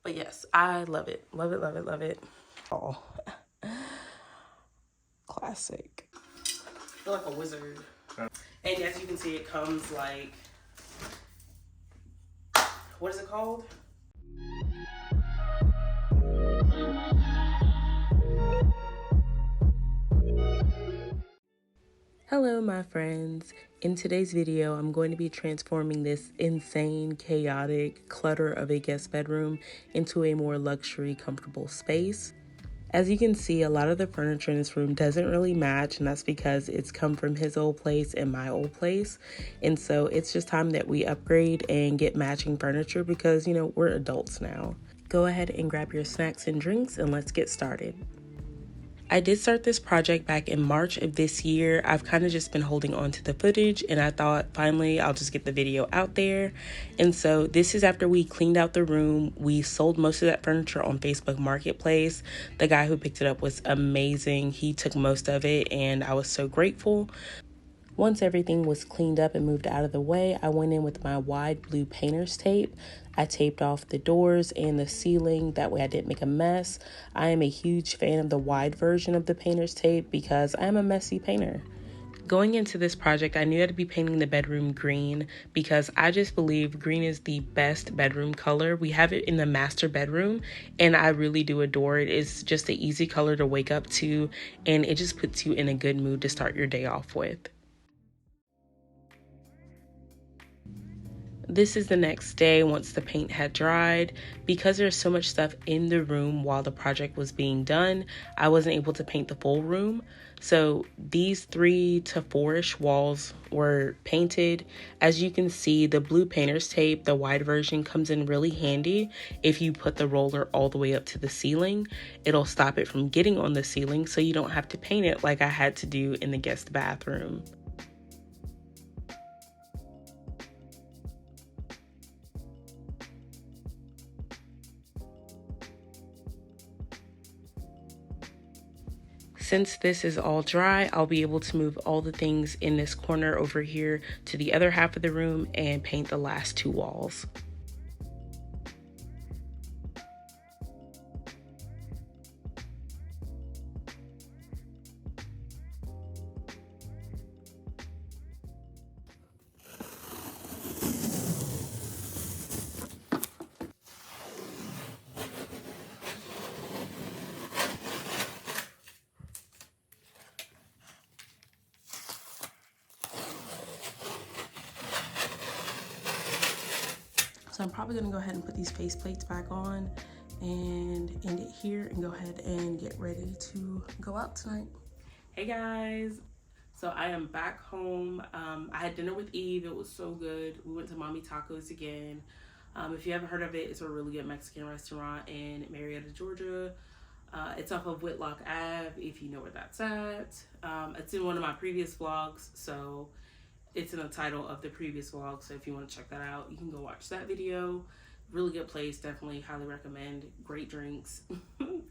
But yes, I love it. Love it, love it, love it. Oh, classic. I feel like a wizard. And as you can see, it comes like, what is it called? Hello my friends. In today's video, I'm going to be transforming this insane, chaotic clutter of a guest bedroom into a more luxury, comfortable space. As you can see, a lot of the furniture in this room doesn't really match, and that's because it's come from his old place and my old place. And so it's just time that we upgrade and get matching furniture because, you know, we're adults now. Go ahead and grab your snacks and drinks and let's get started. I did start this project back in March of this year. I've kind of just been holding on to the footage and I thought finally I'll just get the video out there. And so this is after we cleaned out the room. We sold most of that furniture on Facebook Marketplace. The guy who picked it up was amazing. He took most of it and I was so grateful. Once everything was cleaned up and moved out of the way, I went in with my wide blue painter's tape. I taped off the doors and the ceiling, that way I didn't make a mess. I am a huge fan of the wide version of the painter's tape because I am a messy painter. Going into this project, I knew I'd be painting the bedroom green because I just believe green is the best bedroom color. We have it in the master bedroom and I really do adore it. It's just an easy color to wake up to and it just puts you in a good mood to start your day off with. This is the next day once the paint had dried. Because there's so much stuff in the room while the project was being done, I wasn't able to paint the full room. So these 3 to 4-ish walls were painted. As you can see, the blue painter's tape, the wide version, comes in really handy. If you put the roller all the way up to the ceiling, it'll stop it from getting on the ceiling so you don't have to paint it like I had to do in the guest bathroom. Since this is all dry, I'll be able to move all the things in this corner over here to the other half of the room and paint the last 2 walls. So I'm probably gonna go ahead and put these face plates back on and end it here and go ahead and get ready to go out tonight. Hey guys, so I am back home. I had dinner with Eve. It was so good. We went to Mommy Tacos again. If you haven't heard of it, it's a really good Mexican restaurant in Marietta, Georgia. It's off of Whitlock Ave, if you know where that's at. It's in one of my previous vlogs, so it's in the title of the previous vlog, so if you want to check that out, you can go watch that video. Really good place, definitely highly recommend. Great drinks,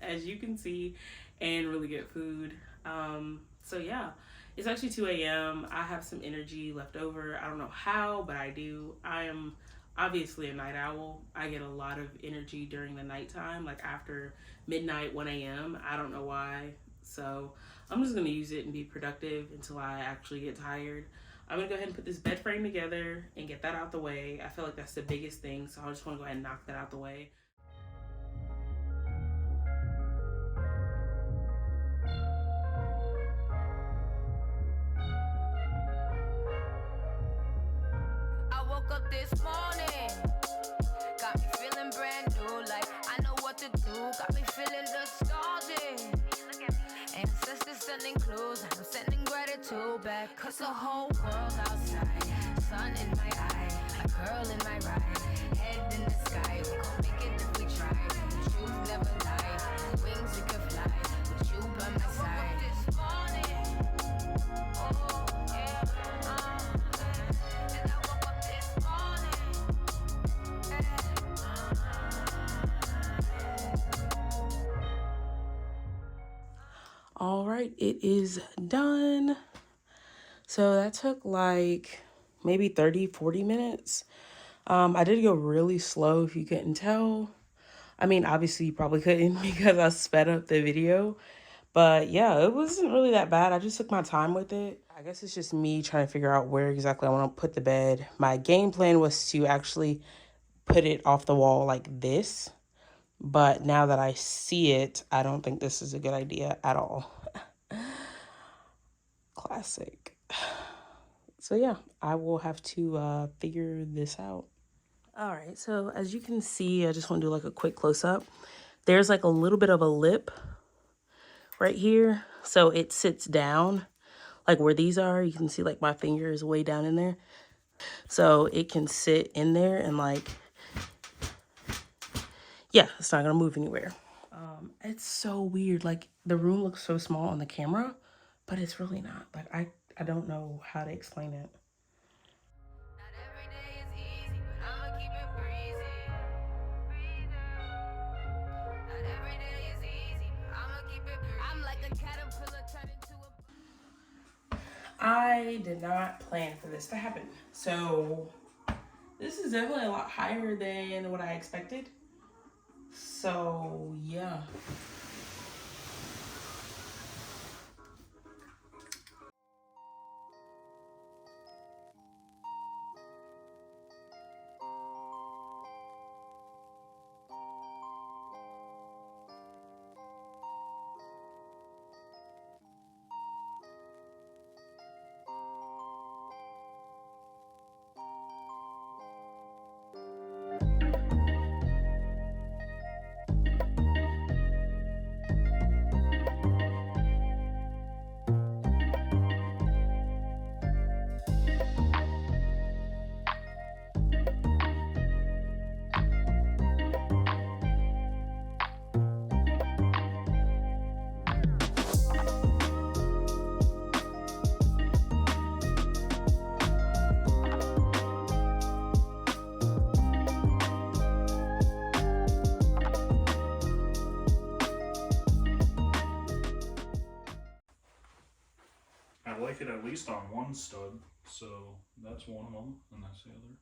as you can see, and really good food. So yeah, it's actually 2 a.m. I have some energy left over. I don't know how, but I do. I am obviously a night owl. I get a lot of energy during the nighttime, like after midnight, 1 a.m. I don't know why. So I'm just going to use it and be productive until I actually get tired. I'm going to go ahead and put this bed frame together and get that out the way. I feel like that's the biggest thing, so I just want to go ahead and knock that out the way. I woke up this morning, got me feeling brand new, like I know what to do, got me feeling nostalgic. Ancestors sending clues, I'm sending gratitude back, cause the whole world outside, sun in my eye, a girl in my ride, head in the sky, we gon' make it if we try, the truth never lie, wings we could fly, with you by my side. This morning, oh yeah, and I woke up this morning, All right, it is done. So that took like maybe 30, 40 minutes. I did go really slow if you couldn't tell. I mean, obviously you probably couldn't because I sped up the video. But yeah, it wasn't really that bad. I just took my time with it. I guess it's just me trying to figure out where exactly I want to put the bed. My game plan was to actually put it off the wall like this. But now that I see it, I don't think this is a good idea at all. Classic. So yeah, I will have to figure this out. All right, so as you can see, I just want to do like a quick close up. There's like a little bit of a lip right here. So it sits down like where these are. You can see like my finger is way down in there. So it can sit in there and like, yeah, it's not gonna move anywhere. It's so weird. Like the room looks so small on the camera, but it's really not. Like I don't know how to explain it. I did not plan for this to happen. So this is definitely a lot higher than what I expected. So yeah. I like it at least on one stud, so that's one of them, and that's the other.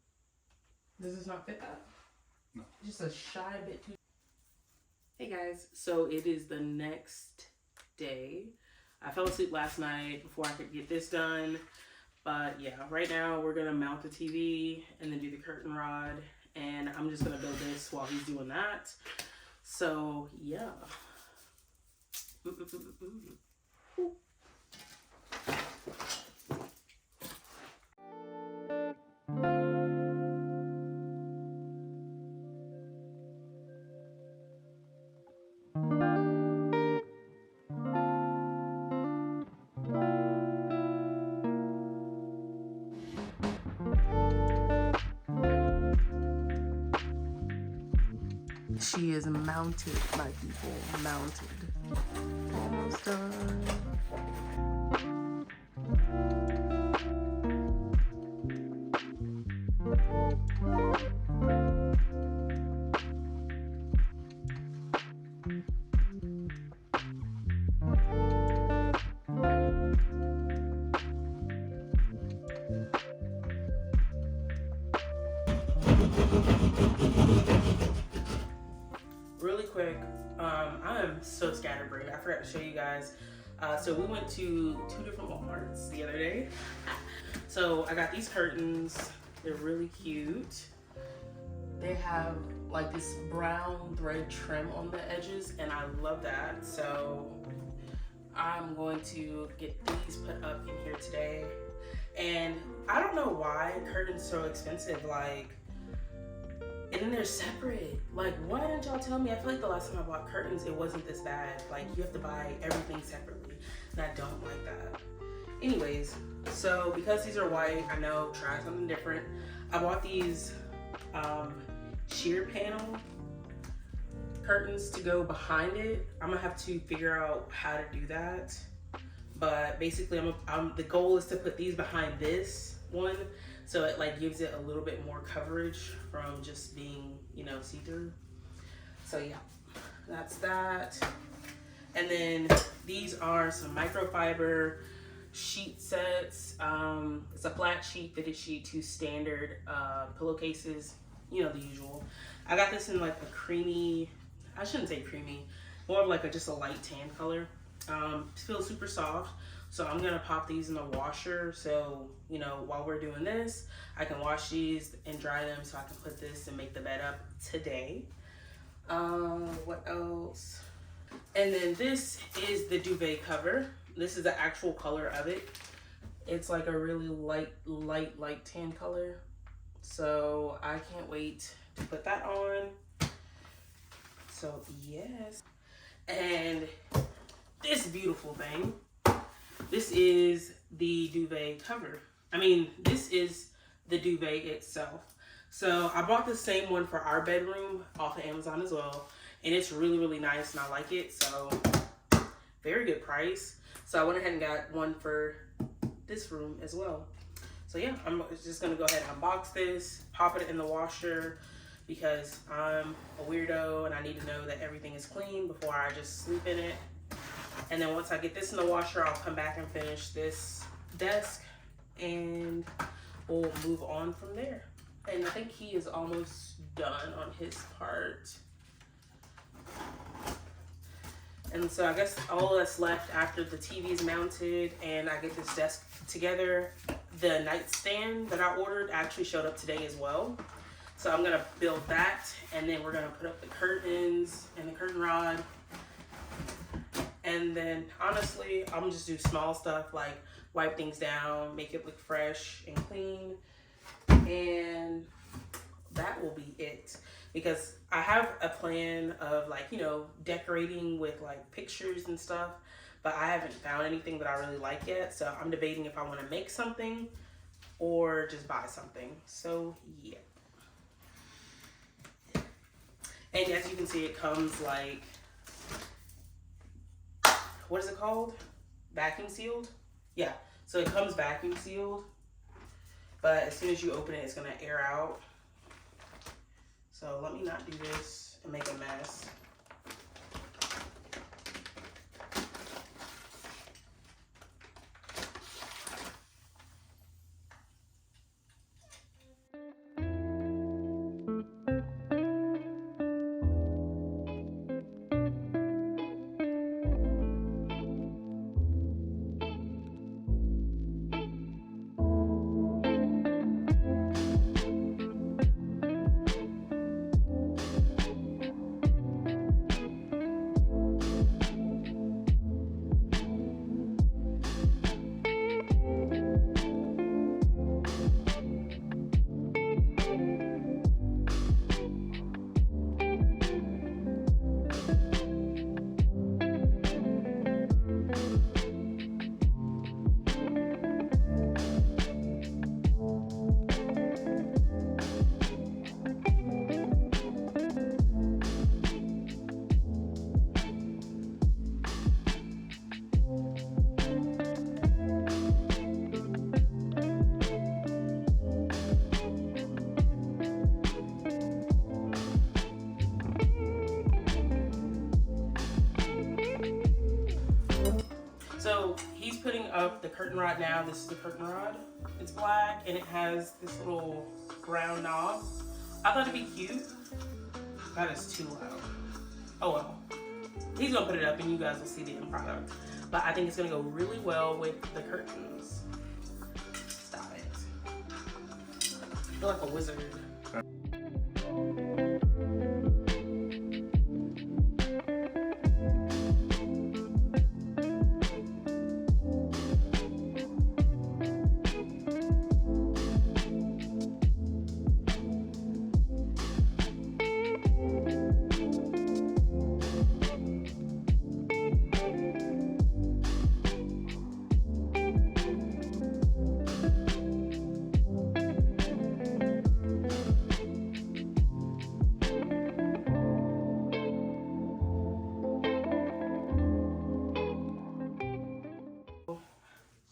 Does this not fit that? No. Just a shy bit too. Hey guys, so it is the next day. I fell asleep last night before I could get this done. But yeah, right now we're gonna mount the TV and then do the curtain rod. And I'm just gonna build this while he's doing that. So yeah. She is mounted, my people, mounted. Almost done. Really quick, I am so scatterbrained. I forgot to show you guys. So we went to 2 different Walmarts the other day. So I got these curtains. They're really cute. They have like this brown thread trim on the edges, and I love that. So I'm going to get these put up in here today. And I don't know why curtains are so expensive. Like, and then they're separate. Like, why didn't y'all tell me? I feel like the last time I bought curtains, it wasn't this bad. Like, you have to buy everything separately, and I don't like that. Anyways, so because these are white, I know, try something different. I bought these sheer panel curtains to go behind it. I'm gonna have to figure out how to do that. But basically, the goal is to put these behind this one, so it like gives it a little bit more coverage from just being, you know, see-through. So yeah, that's that. And then these are some microfiber sheet sets. It's a flat sheet, fitted sheet, 2 standard pillowcases, you know, the usual. I got this in like a creamy I shouldn't say creamy, more of like just a light tan color. Feels super soft. So I'm gonna pop these in the washer. So, you know, while we're doing this, I can wash these and dry them so I can put this and make the bed up today. What else? And then this is the duvet cover. This is the actual color of it. It's like a really light tan color. So I can't wait to put that on. So yes. And this beautiful thing, this is the duvet cover. I mean, this is the duvet itself. So I bought the same one for our bedroom off of Amazon as well. And it's really nice and I like it. So very good price. So I went ahead and got one for this room as well. So yeah, I'm just gonna go ahead and unbox this, pop it in the washer because I'm a weirdo and I need to know that everything is clean before I just sleep in it. And then once I get this in the washer, I'll come back and finish this desk and we'll move on from there. And I think he is almost done on his part. And so I guess all that's left after the TV is mounted and I get this desk together, the nightstand that I ordered actually showed up today as well. So I'm gonna build that and then we're gonna put up the curtains and the curtain rod. And then honestly, I'm just do small stuff like wipe things down, make it look fresh and clean. And that will be it. Because I have a plan of like, you know, decorating with like pictures and stuff, but I haven't found anything that I really like yet. So I'm debating if I want to make something or just buy something. So yeah. And as you can see, it comes like, what is it called? Vacuum sealed? Yeah, so it comes vacuum sealed, but as soon as you open it, it's gonna air out. So let me not do this and make a mess. So he's putting up the curtain rod now. This is the curtain rod. It's black and it has this little round knob. I thought it'd be cute. That is too loud. Oh well. He's gonna put it up and you guys will see the end product. But I think it's gonna go really well with the curtains. Stop it. I feel like a wizard.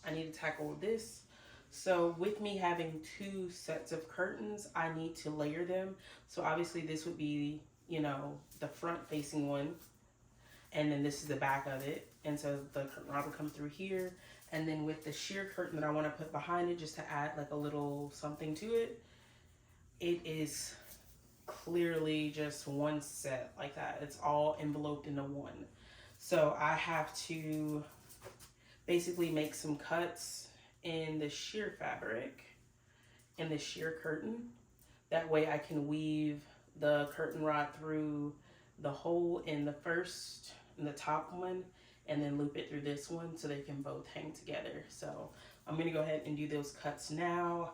I need to tackle this. So with me having two sets of curtains, I need to layer them. So obviously this would be, you know, the front facing one. And then this is the back of it. And so the curtain rod will come through here. And then with the sheer curtain that I want to put behind it just to add like a little something to it, it is clearly just one set like that. It's all enveloped into one. So I have to basically make some cuts in the sheer fabric and the sheer curtain. That way I can weave the curtain rod through the hole in the top one, and then loop it through this one so they can both hang together. So I'm gonna go ahead and do those cuts now.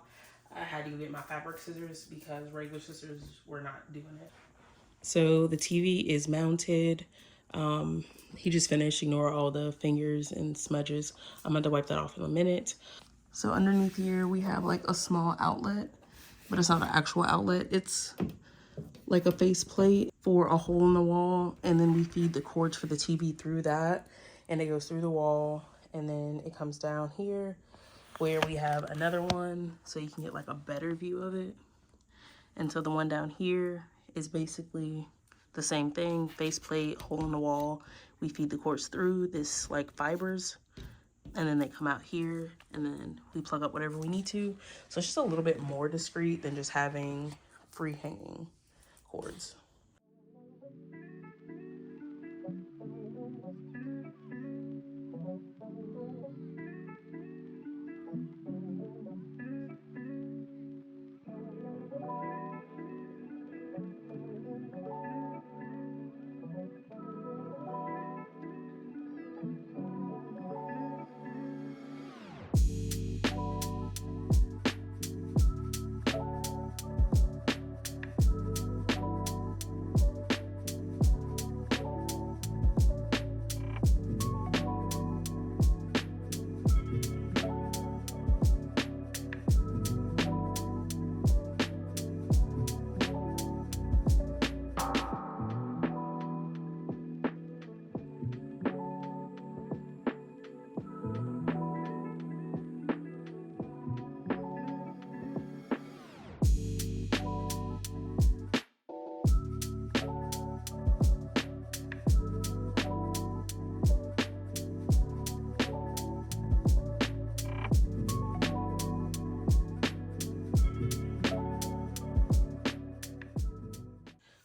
I had to go get my fabric scissors because regular scissors were not doing it. So the TV is mounted. He just finished. Ignore all the fingers and smudges. I'm going to wipe that off in a minute. So underneath here, we have like a small outlet, but it's not an actual outlet. It's like a faceplate for a hole in the wall. And then we feed the cords for the TV through that. And it goes through the wall. And then it comes down here where we have another one so you can get like a better view of it. And so the one down here is basically the same thing, faceplate, hole in the wall. We feed the cords through this like fibers, and then they come out here, and then we plug up whatever we need to. So it's just a little bit more discreet than just having free hanging cords.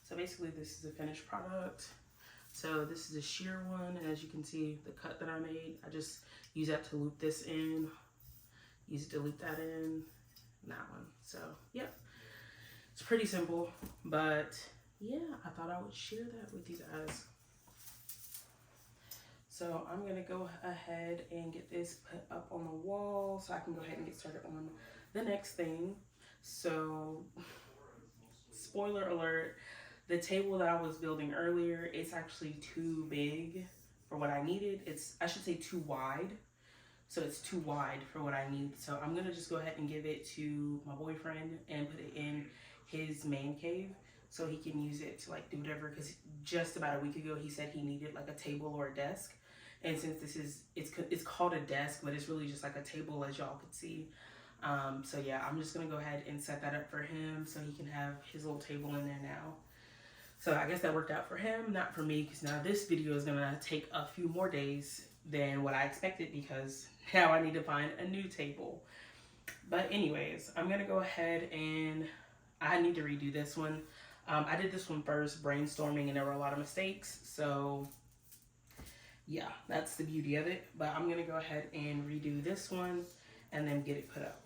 So basically this is the finished product. So this is a sheer one, and as you can see, the cut that I made, I just use that to loop this in, use it to loop that in, and that one. So yeah, it's pretty simple, but yeah, I thought I would share that with you guys. So I'm gonna go ahead and get this put up on the wall so I can go ahead and get started on the next thing. So spoiler alert, the table that I was building earlier, it's actually too big for what I needed. I should say too wide. So it's too wide for what I need. So I'm gonna just go ahead and give it to my boyfriend and put it in his man cave so he can use it to like do whatever, because just about a week ago he said he needed like a table or a desk. And since this is, it's called a desk, but it's really just like a table, as y'all could see. So yeah, I'm just gonna go ahead and set that up for him so he can have his little table in there now. So I guess that worked out for him, not for me, because now this video is gonna take a few more days than what I expected, because now I need to find a new table. But anyways, I'm gonna go ahead and I need to redo this one. I did this one first, brainstorming, and there were a lot of mistakes. So yeah, that's the beauty of it. But I'm gonna go ahead and redo this one and then get it put up.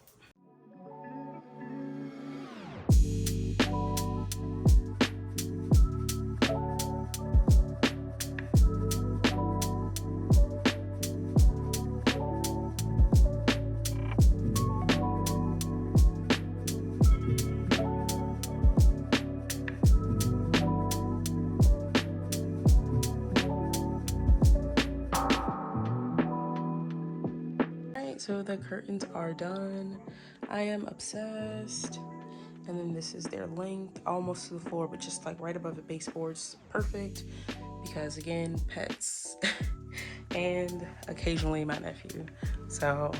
So the curtains are done. I am obsessed. And then this is their length, almost to the floor, but just like right above the baseboards. Perfect, because again, pets and occasionally my nephew. So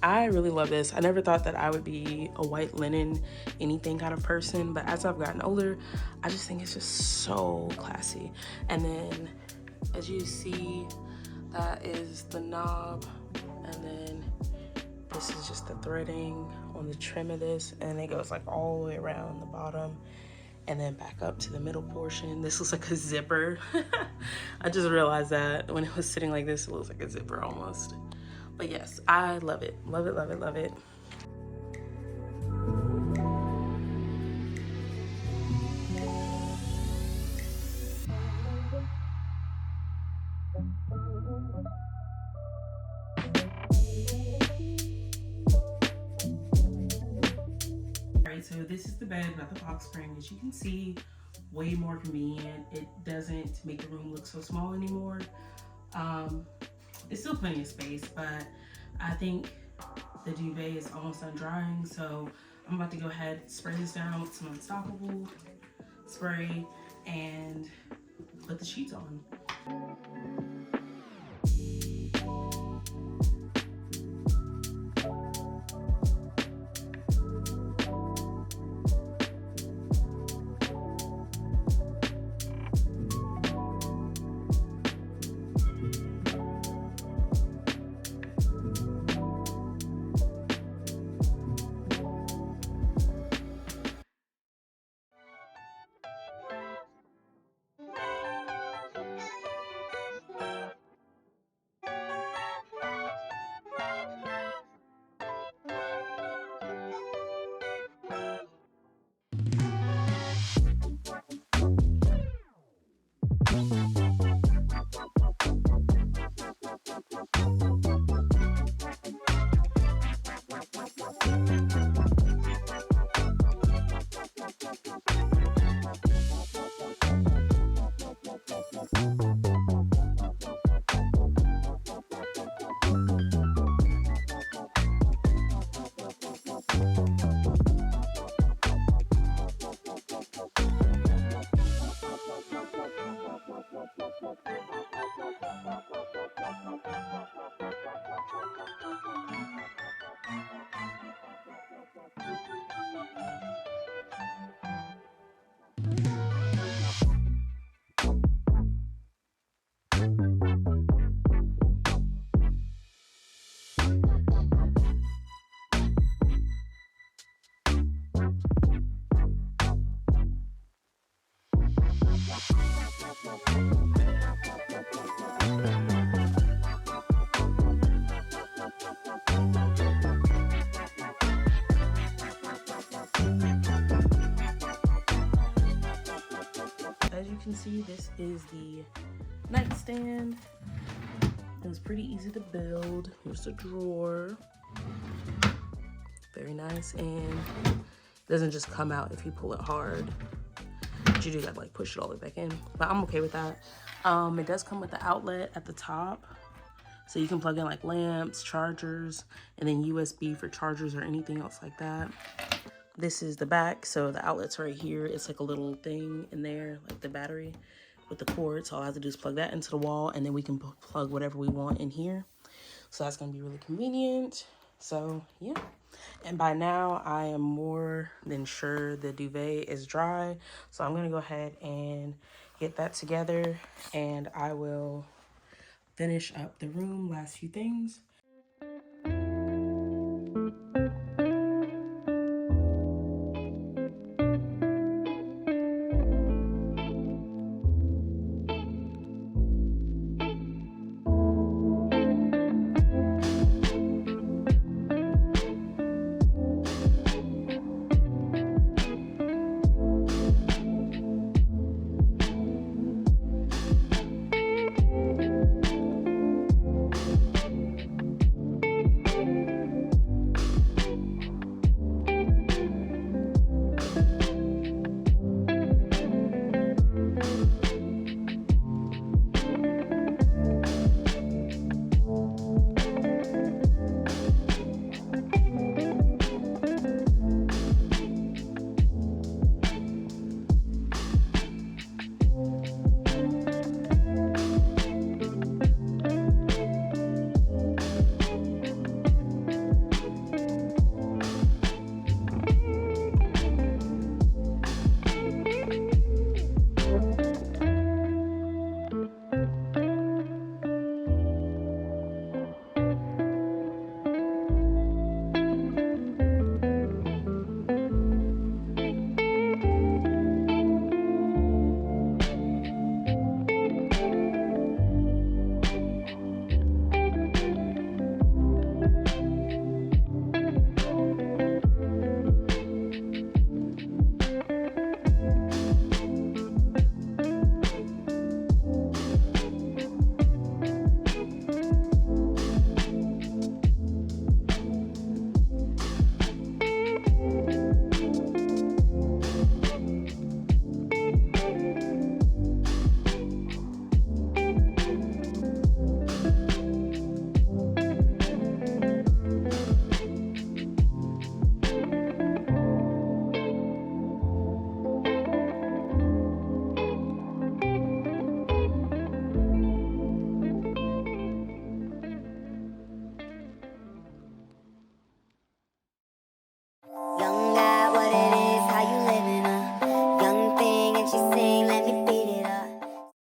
I really love this. I never thought that I would be a white linen anything kind of person, but as I've gotten older, I just think it's just so classy. And then as you see, that is the knob, and then this is just the threading on the trim of this, and it goes like all the way around the bottom. and then back up to the middle portion. This looks like a zipper. I just realized that when it was sitting like this, it looks like a zipper almost. But yes, I love it. Love it, love it, love it. Alright, so this is the bed without the box spring. As you can see, way more convenient. It doesn't make the room look so small anymore. It's still plenty of space, but I think the duvet is almost done drying, so I'm about to go ahead and spray this down with some Unstoppable spray and put the sheets on. As you can see, this is the nightstand. It was pretty easy to build. Here's the drawer. Very nice, and it doesn't just come out if you pull it hard. But you do gotta like push it all the way back in. But I'm okay with that. It does come with the outlet at the top. So you can plug in like lamps, chargers, and then USB for chargers or anything else like that. This is the back, so the outlet's right here. It's like a little thing in there, like the battery with the cord. So all I have to do is plug that into the wall, and then we can plug whatever we want in here. So that's gonna be really convenient. So yeah. And by now I am more than sure the duvet is dry. So I'm gonna go ahead and get that together, and I will finish up the room, last few things,